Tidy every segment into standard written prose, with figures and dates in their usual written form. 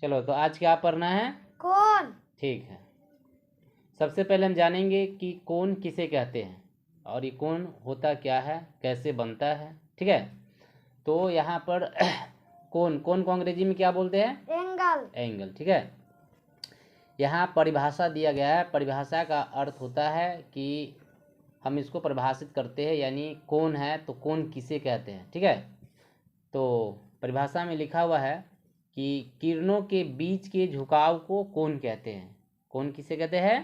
चलो तो आज क्या पढ़ना है? कोण। ठीक है, सबसे पहले हम जानेंगे कि कोण किसे कहते हैं और ये कोण होता क्या है, कैसे बनता है। ठीक है, तो यहाँ पर कोण को अंग्रेजी में क्या बोलते हैं? एंगल। एंगल। ठीक है, यहाँ परिभाषा दिया गया है। परिभाषा का अर्थ होता है कि हम इसको परिभाषित करते हैं, यानी कोण है तो कोण किसे कहते हैं। ठीक है, तो परिभाषा में लिखा हुआ है कि किरणों के बीच के झुकाव को कोण कहते हैं। कोण किसे कहते हैं?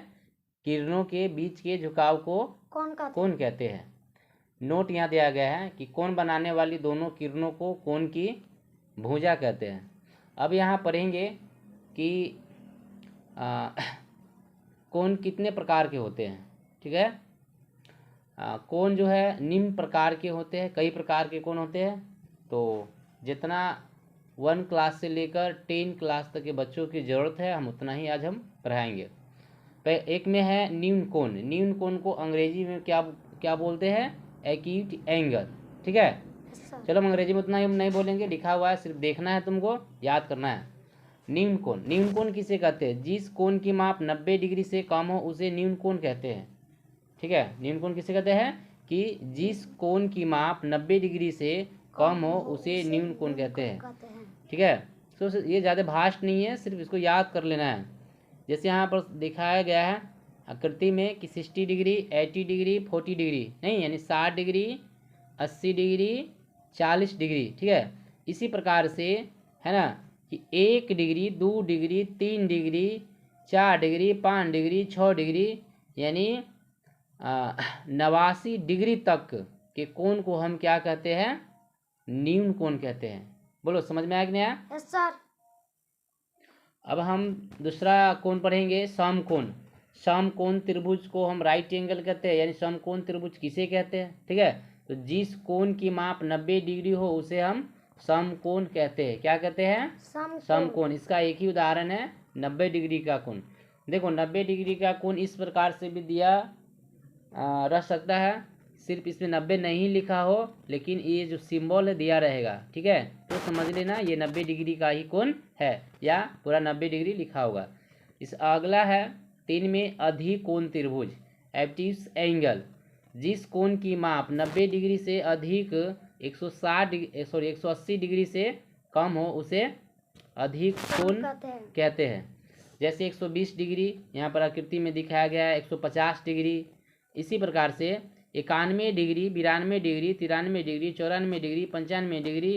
किरणों के बीच के झुकाव को कोण कहते हैं। नोट यहाँ दिया गया है कि कोण बनाने वाली दोनों किरणों को कोण की भुजा कहते हैं। अब यहाँ पढ़ेंगे कि कोण कितने प्रकार के होते हैं। ठीक है, कोण जो है निम्न प्रकार के होते हैं। कई प्रकार के कोण होते हैं, तो जितना 1 क्लास से लेकर 10 क्लास तक के बच्चों की ज़रूरत है हम उतना ही आज हम पढ़ाएंगे। एक में है न्यून कोण। न्यून कोण को अंग्रेजी में क्या बोलते हैं? Acute angle. ठीक है, चलो हम अंग्रेजी में उतना ही हम नहीं बोलेंगे, लिखा हुआ है, सिर्फ देखना है, तुमको याद करना है। न्यून कोण। न्यून कोण किसे कहते हैं? जिस कोण की माप 90 डिग्री से कम हो उसे न्यून कोण कहते हैं। ठीक है, न्यून कोण किसे कहते हैं? कि जिस कोण की माप 90 डिग्री से कम हो उसे न्यून कोण कहते हैं। ठीक है, तो ये ज़्यादा भाष्ट नहीं है, सिर्फ इसको याद कर लेना है। जैसे यहाँ पर दिखाया गया है आकृति में कि 60 डिग्री, 80 डिग्री, 40 डिग्री नहीं, यानी 60 डिग्री, 80 डिग्री, 40 डिग्री। ठीक है, इसी प्रकार से है ना कि 1 degree, 2 degree, 3 degree, 4 degree, 5 degree, 6 degree, यानी 89 डिग्री तक के कोण को हम क्या कहते हैं? न्यून कोण कहते हैं। बोलो, समझ में आया कि नहीं आया? Yes sir. अब हम दूसरा कोण पढ़ेंगे, समकोण। समकोण त्रिभुज को हम राइट एंगल कहते हैं, यानी समकोण त्रिभुज किसे कहते हैं? ठीक है, तो जिस कोण की माप 90 डिग्री हो उसे हम समकोण कहते हैं। क्या कहते हैं? समकोण। इसका एक ही उदाहरण है 90 डिग्री का कोण। देखो 90 डिग्री का कोण इस प्रकार से भी दिया रह सकता है, सिर्फ इसमें 90 नहीं लिखा हो, लेकिन ये जो सिंबल है दिया रहेगा। ठीक है, तो समझ लेना ये 90 डिग्री का ही कोण है, या पूरा 90 डिग्री लिखा होगा। इस अगला है 3 में अधिकोण त्रिभुज, एब्ट्यूस एंगल। जिस कोण की माप 90 डिग्री से अधिक 180 डिग्री से कम हो उसे अधिक कोण कहते हैं। जैसे 120 डिग्री यहाँ पर आकृति में दिखाया गया है, 150 डिग्री। इसी प्रकार से 91 degree, 92 degree, 93 degree, 94 degree, 95 degree,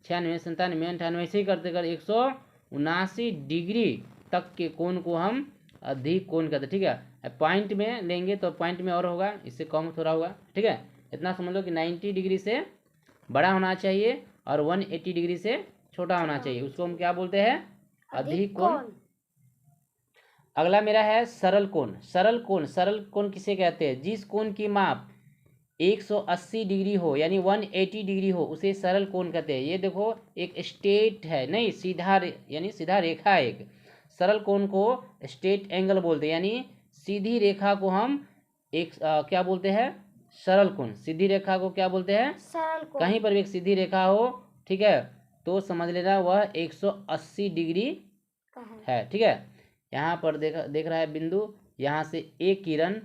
96, 97, 98, ऐसे ही करते कर 179 डिग्री तक के कोण को हम अधिक कोण कहते हैं। ठीक है, पॉइंट में लेंगे तो पॉइंट में और होगा, इससे कम थोड़ा होगा। ठीक है, इतना समझ लो कि 90 डिग्री से बड़ा होना चाहिए और 180 डिग्री से छोटा होना चाहिए, उसको हम क्या बोलते हैं? अधिक कोण। अगला मेरा है सरल कोण। सरल कोण। सरल कोण किसे कहते हैं? जिस कोण की माप 180 डिग्री हो, यानी 180 डिग्री हो, उसे सरल कोण कहते हैं। ये देखो एक स्ट्रेट है, नहीं सीधा, यानी सीधा रेखा है एक। सरल कोण को स्ट्रेट एंगल बोलते हैं, यानी सीधी रेखा को हम क्या बोलते हैं? सरल कोण। सीधी रेखा को क्या बोलते हैं? सरल कोण। कहीं पर भी एक सीधी रेखा हो, ठीक है, तो समझ लेना वह 180 डिग्री है। ठीक है, यहाँ पर देख रहा है बिंदु, यहाँ से एक किरण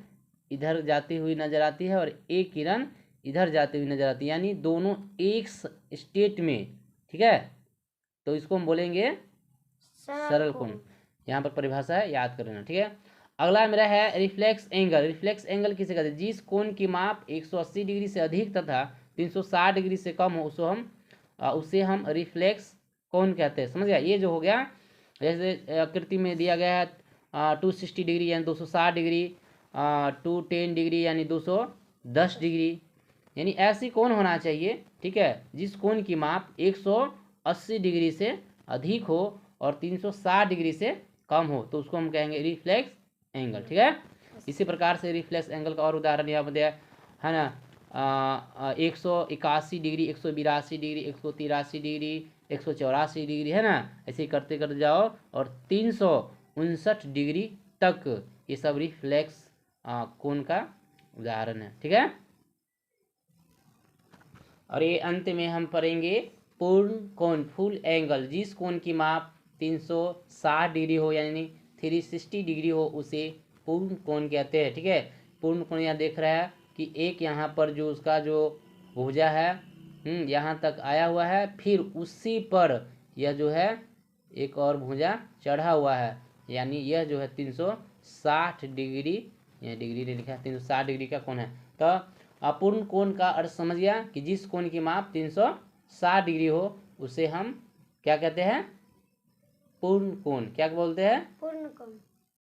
इधर जाती हुई नजर आती है और एक किरण इधर जाती हुई नजर आती है, यानी दोनों एक स्टेट में। ठीक है, तो इसको हम बोलेंगे सरल कोण। यहाँ पर परिभाषा है, याद कर लेना। ठीक है, अगला मेरा है रिफ्लेक्स एंगल। रिफ्लेक्स एंगल किसे कहते हैं? जिस कोण की माप 180 डिग्री से अधिक तथा 360 डिग्री से कम हो उसे हम रिफ्लेक्स कोण कहते हैं। समझ गया? ये जो हो गया, जैसे आकृति में दिया गया है 260 डिग्री यानी 260 डिग्री, 210 डिग्री यानी 210 डिग्री, यानी ऐसी कोण होना चाहिए। ठीक है, जिस कोण की माप 180 डिग्री से अधिक हो और 360 डिग्री से कम हो, तो उसको हम कहेंगे रिफ्लेक्स एंगल। ठीक है, इसी प्रकार से रिफ्लेक्स एंगल का और उदाहरण यहाँ पर दिया है ना, 181 डिग्री, 182 डिग्री, 183 डिग्री, 184 डिग्री, है ना, ऐसे करते करते जाओ और 359 डिग्री तक, ये सब रिफ्लेक्स कोण का उदाहरण है। ठीक है, और ये अंत में हम पढ़ेंगे पूर्ण कोण, फुल एंगल। जिस कोण की माप 360 डिग्री हो यानी 360 डिग्री हो उसे पूर्ण कोण कहते हैं। ठीक है, पूर्ण कोण यहाँ देख रहा है कि एक यहाँ पर जो उसका जो भुजा है यहाँ तक आया हुआ है, फिर उसी पर यह जो है एक और भुजा चढ़ा हुआ है, यानी यह जो है 360 डिग्री, यह डिग्री नहीं लिखा है, 360 डिग्री का कोण है। तो अपूर्ण कोण का अर्थ समझ गया कि जिस कोण की माप 360 डिग्री हो उसे हम क्या कहते हैं? पूर्ण कोण। क्या बोलते हैं? पूर्ण कोण।